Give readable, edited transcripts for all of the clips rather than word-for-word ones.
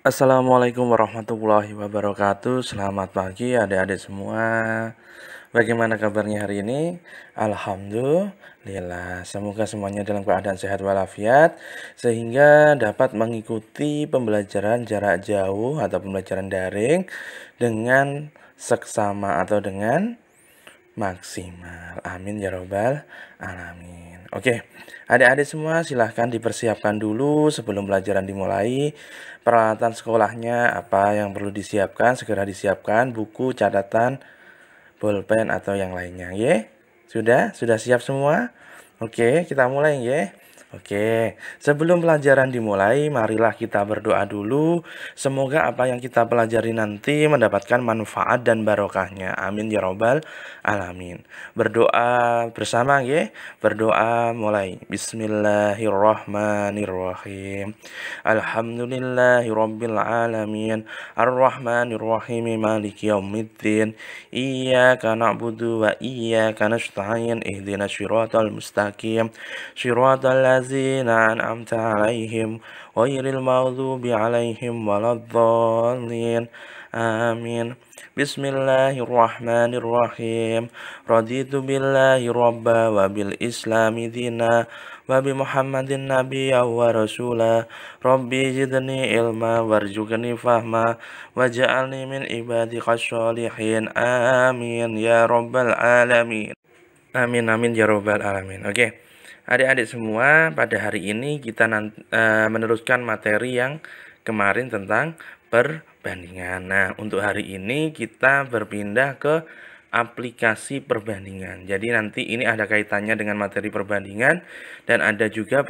Assalamualaikum warahmatullahi wabarakatuh. Selamat pagi adik-adik semua. Bagaimana kabarnya hari ini? Alhamdulillah. Semoga semuanya dalam keadaan sehat walafiat sehingga dapat mengikuti pembelajaran jarak jauh atau pembelajaran daring dengan seksama atau dengan maksimal. Amin ya robbal alamin. Oke, adik-adik semua silahkan dipersiapkan dulu sebelum pelajaran dimulai. Peralatan sekolahnya apa yang perlu disiapkan, segera disiapkan. Buku, catatan, bolpen atau yang lainnya, ya. Sudah siap semua? Oke, kita mulai, ya. Oke, sebelum pelajaran dimulai, marilah kita berdoa dulu. Semoga apa yang kita pelajari nanti mendapatkan manfaat dan barokahnya. Amin ya robbal alamin. Berdoa bersama, ya. Berdoa mulai. Bismillahirrahmanirrahim. Alhamdulillahirabbil alamin. Arrahmanirrahim. Maliki yaumiddin. Iyyaka na'budu wa iyyaka nasta'in. Ihdinas syiratal mustaqim. Syiratal ladzina an'amta 'alaihim ghairil maghdubi 'alaihim waladdallin. Amin. Bismillahirrahmanirrahim. Raditu billahi robba wa bil islami dina wa bi Muhammadin nabiyya wa rasula. Rabbi zidni ilma warzuqni fahma waj'alni min ibadika sholihin. Amin ya rabbal alamin. Amin amin ya rabbal alamin. Oke. Adik-adik semua, pada hari ini kita meneruskan materi yang kemarin tentang perbandingan. Nah, untuk hari ini kita berpindah ke aplikasi perbandingan. Jadi nanti ini ada kaitannya dengan materi perbandingan dan ada juga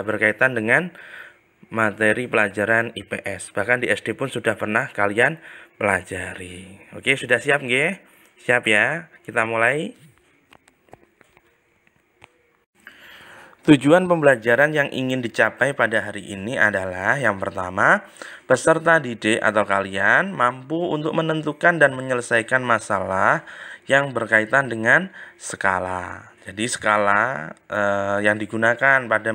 berkaitan dengan materi pelajaran IPS. Bahkan di SD pun sudah pernah kalian pelajari. Oke, sudah siap nggih? Siap ya? Kita mulai. Tujuan pembelajaran yang ingin dicapai pada hari ini adalah yang pertama, peserta didik atau kalian mampu untuk menentukan dan menyelesaikan masalah yang berkaitan dengan skala. Jadi skala yang digunakan pada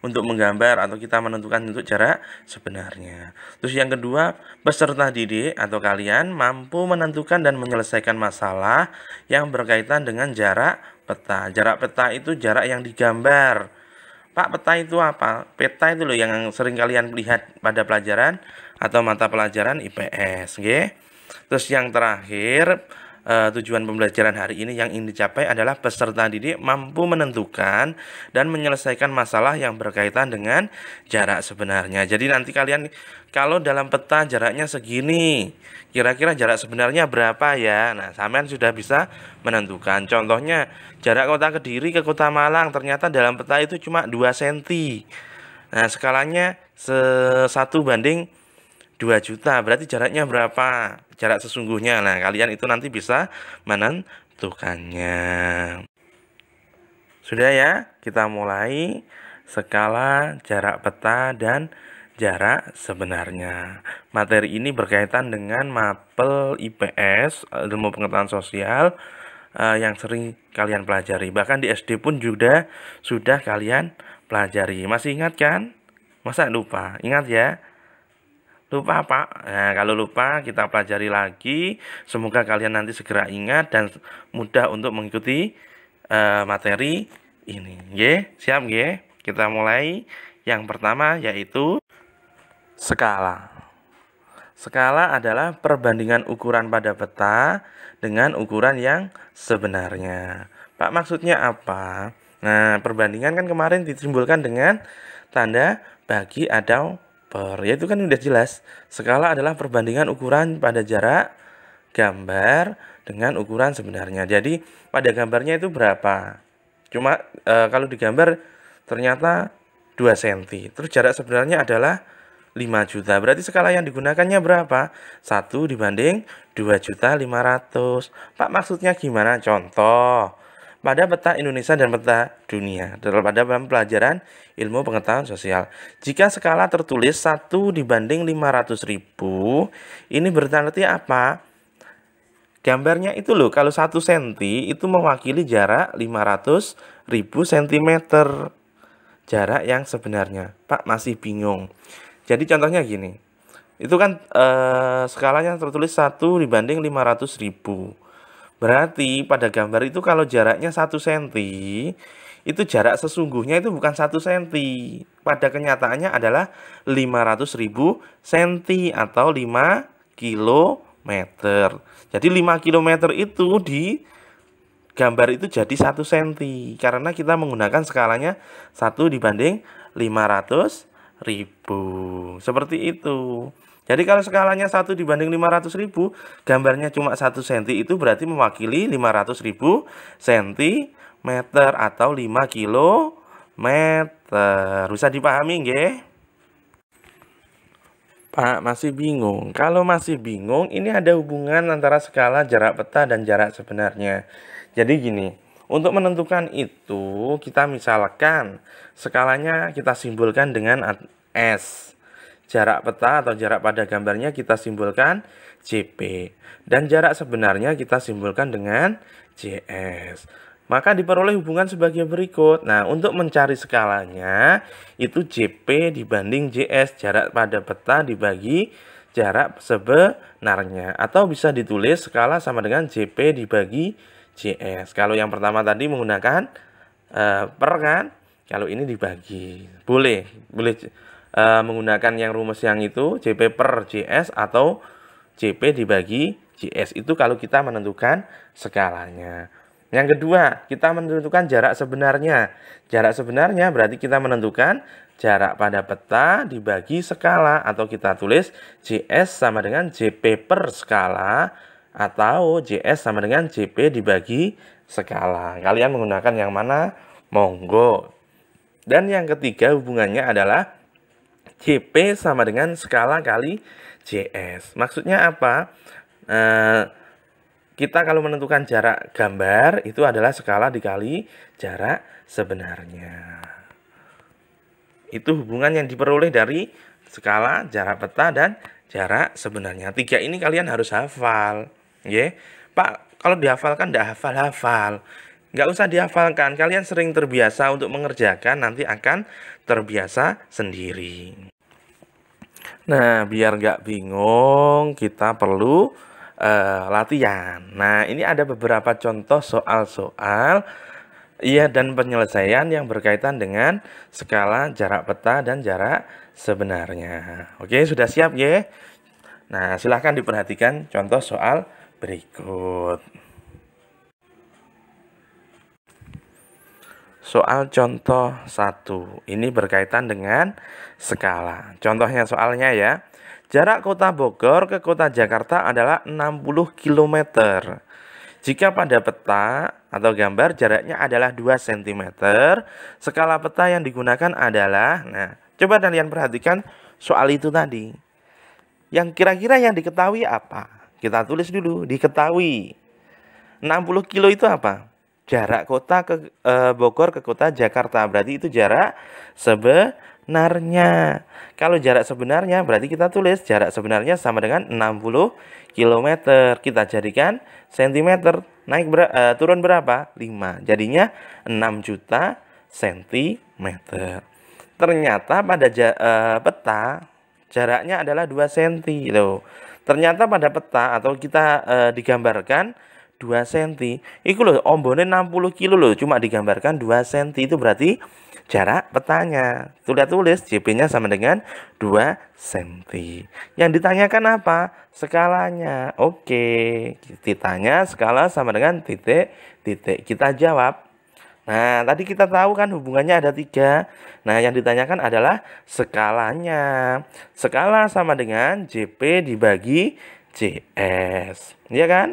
untuk menggambar atau kita menentukan untuk jarak sebenarnya. Terus yang kedua, peserta didik atau kalian mampu menentukan dan menyelesaikan masalah yang berkaitan dengan jarak peta. Jarak peta itu jarak yang digambar. Pak, peta itu apa? Peta itu loh yang sering kalian lihat pada pelajaran atau mata pelajaran IPS, oke? Terus yang terakhir, tujuan pembelajaran hari ini yang ingin dicapai adalah peserta didik mampu menentukan dan menyelesaikan masalah yang berkaitan dengan jarak sebenarnya. Jadi nanti kalian kalau dalam peta jaraknya segini, kira-kira jarak sebenarnya berapa ya? Nah, sampean sudah bisa menentukan. Contohnya, jarak kota Kediri ke kota Malang ternyata dalam peta itu cuma 2 cm. Nah, skalanya 1:2 juta. Berarti jaraknya berapa? Jarak sesungguhnya. Nah, kalian itu nanti bisa menentukannya. Sudah ya? Kita mulai skala, jarak peta, dan jarak sebenarnya. Materi ini berkaitan dengan mapel IPS, ilmu pengetahuan sosial, yang sering kalian pelajari. Bahkan di SD pun juga sudah kalian pelajari. Masih ingat kan? Masa lupa? Ingat ya? Lupa Pak. Nah, kalau lupa kita pelajari lagi. Semoga kalian nanti segera ingat dan mudah untuk mengikuti materi ini. Nggih, siap nggih? Kita mulai. Yang pertama yaitu skala. Skala adalah perbandingan ukuran pada peta dengan ukuran yang sebenarnya. Pak, maksudnya apa? Nah, perbandingan kan kemarin ditimbulkan dengan tanda bagi atau per. Ya itu kan udah jelas. Skala adalah perbandingan ukuran pada jarak gambar dengan ukuran sebenarnya. Jadi pada gambarnya itu berapa? Cuma kalau digambar ternyata 2 cm. Terus jarak sebenarnya adalah 5 juta. Berarti skala yang digunakannya berapa? 1/2.500.000. Pak, maksudnya gimana? Contoh. Pada peta Indonesia dan peta dunia. Pada pelajaran ilmu pengetahuan sosial. Jika skala tertulis 1/500.000, ini berarti apa? Gambarnya itu loh, kalau 1 cm itu mewakili jarak 500.000 cm. Jarak yang sebenarnya. Pak, masih bingung. Jadi contohnya gini. Itu kan skalanya tertulis 1 dibanding 500.000. Berarti pada gambar itu kalau jaraknya 1 cm, itu jarak sesungguhnya itu bukan 1 cm. Pada kenyataannya adalah 500.000 cm atau 5 kilometer. Jadi 5 kilometer itu di gambar itu jadi 1 cm karena kita menggunakan skalanya 1 dibanding 500.000. Seperti itu. Jadi kalau skalanya 1 dibanding 500.000, gambarnya cuma 1 cm itu berarti mewakili 500.000 cm atau 5 kilometer. Bisa dipahami nggih? Pak, masih bingung? Kalau masih bingung, ini ada hubungan antara skala, jarak peta, dan jarak sebenarnya. Jadi gini, untuk menentukan itu, kita misalkan skalanya kita simbolkan dengan S. Jarak peta atau jarak pada gambarnya kita simbolkan JP. Dan jarak sebenarnya kita simbolkan dengan JS. Maka diperoleh hubungan sebagai berikut. Nah, untuk mencari skalanya, itu JP dibanding JS, jarak pada peta dibagi jarak sebenarnya. Atau bisa ditulis skala sama dengan JP dibagi JS. Kalau yang pertama tadi menggunakan per kan, kalau ini dibagi. Boleh menggunakan yang rumus yang itu, JP per JS atau JP dibagi JS. Itu kalau kita menentukan skalanya. Yang kedua, kita menentukan jarak sebenarnya. Jarak sebenarnya berarti kita menentukan jarak pada peta dibagi skala. Atau kita tulis JS sama dengan JP per skala. Atau JS sama dengan JP dibagi skala. Kalian menggunakan yang mana? Monggo. Dan yang ketiga hubungannya adalah JP sama dengan skala kali JS. Maksudnya apa? Kita kalau menentukan jarak gambar itu adalah skala dikali jarak sebenarnya. Itu hubungan yang diperoleh dari skala, jarak peta, dan jarak sebenarnya. 3 ini kalian harus hafal. Ya, Pak, kalau dihafalkan tidak hafal-hafal. Nggak usah dihafalkan. Kalian sering terbiasa untuk mengerjakan, nanti akan terbiasa sendiri. Nah, biar nggak bingung, kita perlu latihan. Nah, ini ada beberapa contoh soal-soal dan penyelesaian yang berkaitan dengan skala, jarak peta, dan jarak sebenarnya. Oke, sudah siap ya? Nah, silahkan diperhatikan contoh soal berikut. Soal contoh 1. Ini berkaitan dengan skala. Contohnya soalnya ya. Jarak kota Bogor ke kota Jakarta adalah 60 km. Jika pada peta atau gambar jaraknya adalah 2 cm, skala peta yang digunakan adalah, nah, coba kalian perhatikan soal itu tadi. Yang kira-kira yang diketahui apa? Kita tulis dulu, diketahui. 60 kilo itu apa? Jarak kota ke Bogor ke kota Jakarta. Berarti itu jarak sebenarnya. Kalau jarak sebenarnya berarti kita tulis jarak sebenarnya sama dengan 60 km. Kita jadikan cm. Turun berapa? 5. Jadinya 6 juta cm. Ternyata pada peta jaraknya adalah 2 cm. Loh. Ternyata pada peta atau kita digambarkan 2 cm. Itu loh, ombone 60 kilo loh, cuma digambarkan 2 cm. Itu berarti jarak petanya. Sudah tulis JP-nya sama dengan 2 cm. Yang ditanyakan apa? Skalanya. Oke, ditanya skala sama dengan titik. Kita jawab. Nah, tadi kita tahu kan hubungannya ada 3. Nah, yang ditanyakan adalah skalanya. Skala sama dengan JP dibagi JS. Iya kan?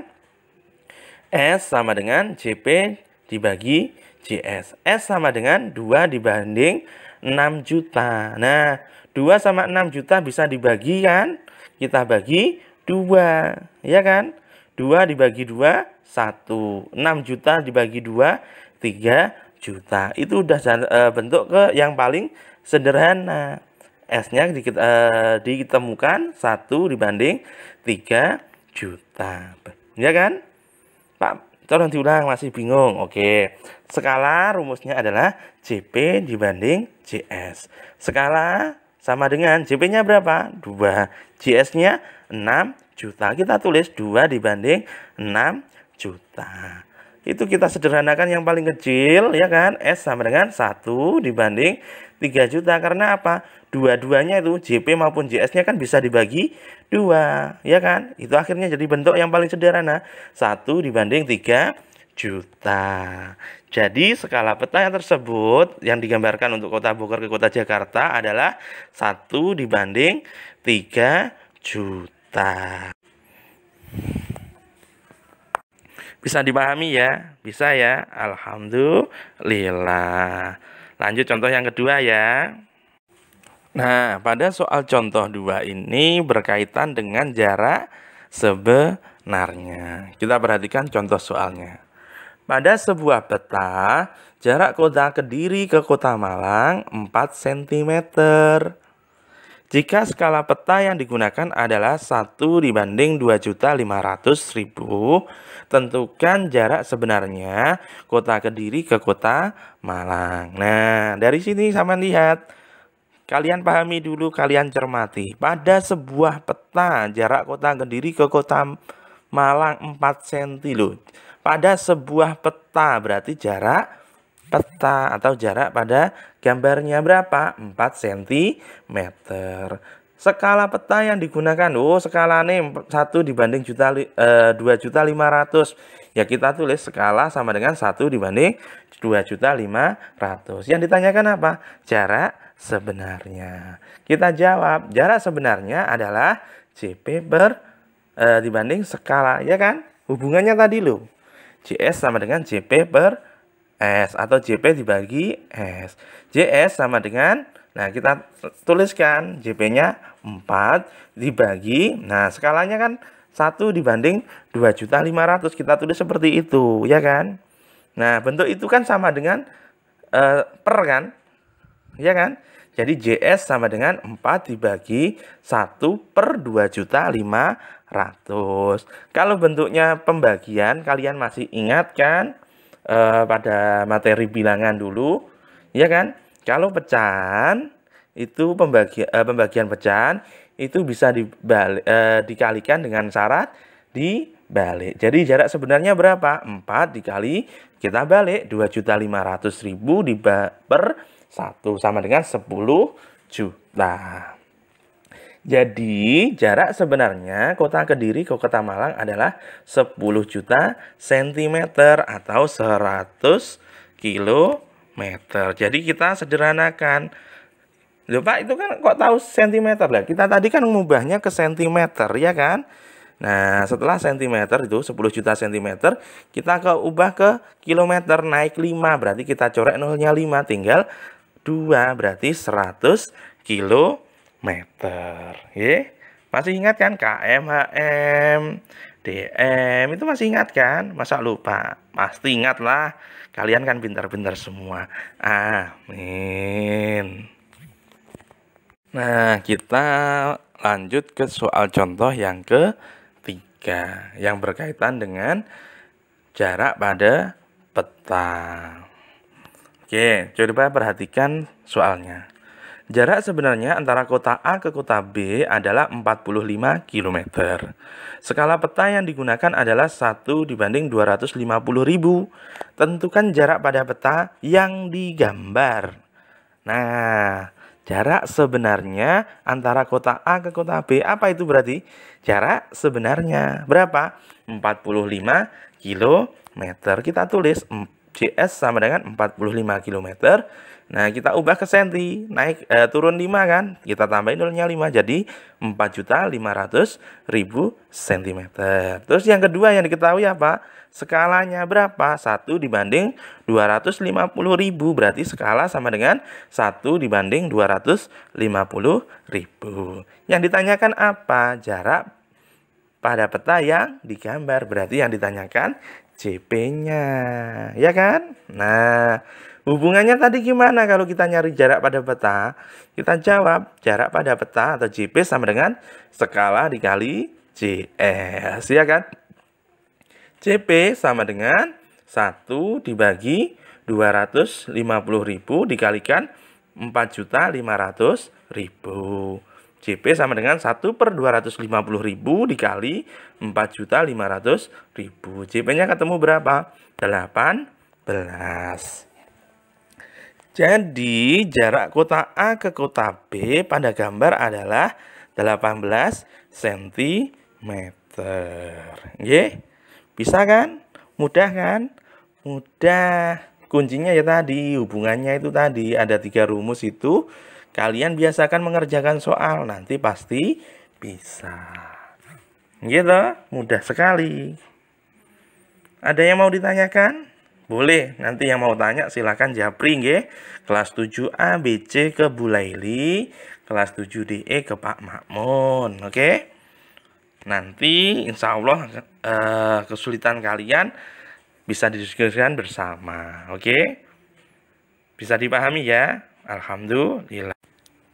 S sama dengan JP dibagi JS. S sama dengan 2 dibanding 6 juta. Nah, 2 sama 6 juta bisa dibagi kan? Kita bagi 2. Ya kan? 2 dibagi 2, 1. 6 juta dibagi 2, 3 juta. Itu udah bentuk ke yang paling sederhana. S-nya ditemukan 1 dibanding 3 juta. Ya kan? Pak, tolong diulang, masih bingung. Oke, skala rumusnya adalah JP dibanding JS. Skala sama dengan JP-nya berapa? 2. JS-nya 6 juta. Kita tulis 2 dibanding 6 juta. Itu kita sederhanakan yang paling kecil, ya kan? S sama dengan 1 dibanding 3 juta. Karena apa? Dua-duanya itu JP maupun JS-nya kan bisa dibagi 2, ya kan? Itu akhirnya jadi bentuk yang paling sederhana. 1 dibanding 3 juta. Jadi skala peta yang tersebut yang digambarkan untuk kota Bogor ke kota Jakarta adalah 1 dibanding 3 juta. Bisa dipahami ya? Bisa ya? Alhamdulillah. Lanjut contoh yang kedua ya. Nah, pada soal contoh 2 ini berkaitan dengan jarak sebenarnya. Kita perhatikan contoh soalnya. Pada sebuah peta, jarak kota Kediri ke kota Malang 4 cm. Jika skala peta yang digunakan adalah 1 dibanding 2.500.000, tentukan jarak sebenarnya kota Kediri ke kota Malang. Nah, dari sini sama lihat. Kalian pahami dulu, kalian cermati. Pada sebuah peta, jarak kota Kediri ke kota Malang 4 cm loh. Pada sebuah peta berarti jarak peta atau jarak pada gambarnya berapa? 4 cm. Skala peta yang digunakan, skala nih 1 dibanding 2.500.000. Ya kita tulis skala sama dengan 1 dibanding 2.500.000. Yang ditanyakan apa? Jarak sebenarnya. Kita jawab, jarak sebenarnya adalah JP dibanding skala, ya kan? Hubungannya tadi loh. JS sama dengan JP per S atau JP dibagi S. JS sama dengan, nah kita tuliskan JP-nya 4 dibagi, nah skalanya kan 1 dibanding 2.500.000. Kita tulis seperti itu, ya kan? Nah, bentuk itu kan sama dengan per kan? Ya kan? Jadi JS sama dengan 4 dibagi 1 per 2.500.000. Kalau bentuknya pembagian, kalian masih ingat kan? Pada materi bilangan dulu, ya kan? Kalau pecahan itu pembagian pecahan itu bisa dikalikan dengan syarat dibalik. Jadi jarak sebenarnya berapa? 4 dikali kita balik 2.500.000 per 1 sama dengan 10 juta. Jadi jarak sebenarnya kota Kediri ke kota Malang adalah 10 juta cm atau 100 kilometer. Jadi kita sederhanakan. Loh Pak, itu kan kok tahu cm lah? Kita tadi kan mengubahnya ke cm, ya kan? Nah, setelah cm itu 10 juta cm, kita ubah ke kilometer, naik 5, berarti kita coret nolnya 5, tinggal 2, berarti 100 kilometer. Masih ingat kan KM, HM, DM, itu masih ingat kan? Masa lupa? Pasti ingat lah. Kalian kan pintar-pintar semua. Amin. Nah, kita lanjut ke soal contoh yang ketiga, yang berkaitan dengan jarak pada peta. Oke, coba perhatikan soalnya. Jarak sebenarnya antara kota A ke kota B adalah 45 km. Skala peta yang digunakan adalah 1 dibanding 250.000. Tentukan jarak pada peta yang digambar. Nah, jarak sebenarnya antara kota A ke kota B, apa itu berarti? Jarak sebenarnya berapa? 45 km. Kita tulis JS sama dengan 45 km. Nah, kita ubah ke senti, naik turun 5 kan? Kita tambahin nolnya 5, jadi 4.500.000 cm. Terus yang kedua yang diketahui apa? Skalanya berapa? 1 dibanding 250.000, berarti skala sama dengan 1 dibanding 250.000. Yang ditanyakan apa? Jarak pada peta yang digambar, berarti yang ditanyakan JP-nya, ya kan? Nah, hubungannya tadi gimana kalau kita nyari jarak pada peta? Kita jawab, jarak pada peta atau JP sama dengan skala dikali JS, ya kan? JP sama dengan 1 dibagi 250.000 dikalikan 4.500.000. JP sama dengan 1/250.000 dikali 4.500.000. JP-nya ketemu berapa? 18. Jadi, jarak kota A ke kota B pada gambar adalah 18 cm. Nggih? Bisa kan? Mudah kan? Mudah. Kuncinya ya tadi, hubungannya itu tadi. Ada 3 rumus itu. Kalian biasakan mengerjakan soal. Nanti pasti bisa. Gitu, mudah sekali. Ada yang mau ditanyakan? Boleh, nanti yang mau tanya silakan japri nggih. Kelas 7A BC ke Bu Laili, kelas 7DE ke Pak Makmun, oke? Nanti insya Allah kesulitan kalian bisa didiskusikan bersama, oke? Bisa dipahami ya? Alhamdulillah.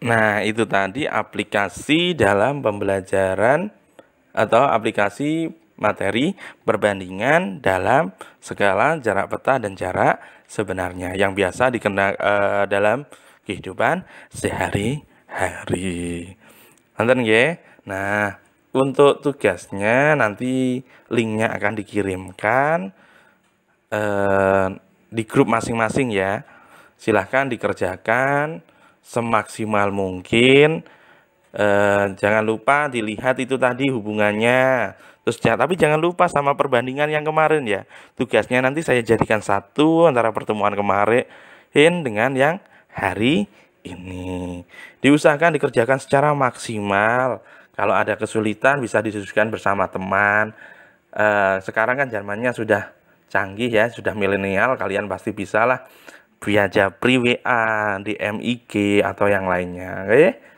Nah, itu tadi aplikasi dalam pembelajaran atau aplikasi materi perbandingan dalam skala jarak peta dan jarak sebenarnya yang biasa dikenal dalam kehidupan sehari-hari. Nonton nggih? Nah, untuk tugasnya nanti linknya akan dikirimkan di grup masing-masing ya. Silahkan dikerjakan semaksimal mungkin. Jangan lupa dilihat itu tadi hubungannya. Terus tapi jangan lupa sama perbandingan yang kemarin ya. Tugasnya nanti saya jadikan satu antara pertemuan kemarin dengan yang hari ini. Diusahakan dikerjakan secara maksimal. Kalau ada kesulitan bisa didiskusikan bersama teman. Sekarang kan zamannya sudah canggih ya, sudah milenial. Kalian pasti bisa lah via japri WA, DM IG atau yang lainnya. Oke?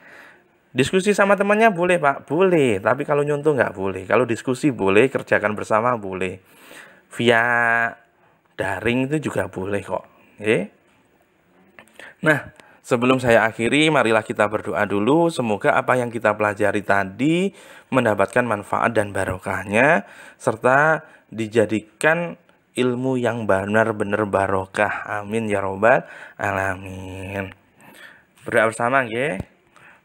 Diskusi sama temannya boleh Pak? Boleh, tapi kalau nyontoh nggak boleh. Kalau diskusi boleh, kerjakan bersama boleh. Via daring itu juga boleh kok. Nah, sebelum saya akhiri, marilah kita berdoa dulu. Semoga apa yang kita pelajari tadi mendapatkan manfaat dan barokahnya, serta dijadikan ilmu yang benar-benar barokah. Amin ya robbal alamin. Berdoa bersama nggih.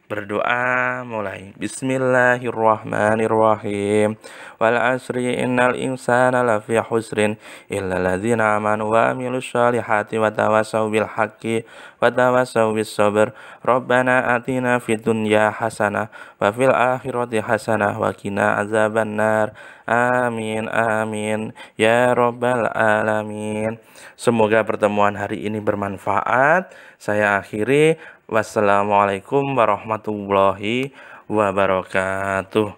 Berdoa mulai. Bismillahirrahmanirrahim. Wal asri innal insana lafi husrin illa alladzina amanu wa amilus solihati wa tawassaw bil haqqi wa tawassaw bis sabr. Rabbana atina fid dunya hasanah wa fil akhirati hasanah wa qina azabannar. Amin amin ya rabbal alamin. Semoga pertemuan hari ini bermanfaat. Saya akhiri. Wassalamualaikum warahmatullahi wabarakatuh.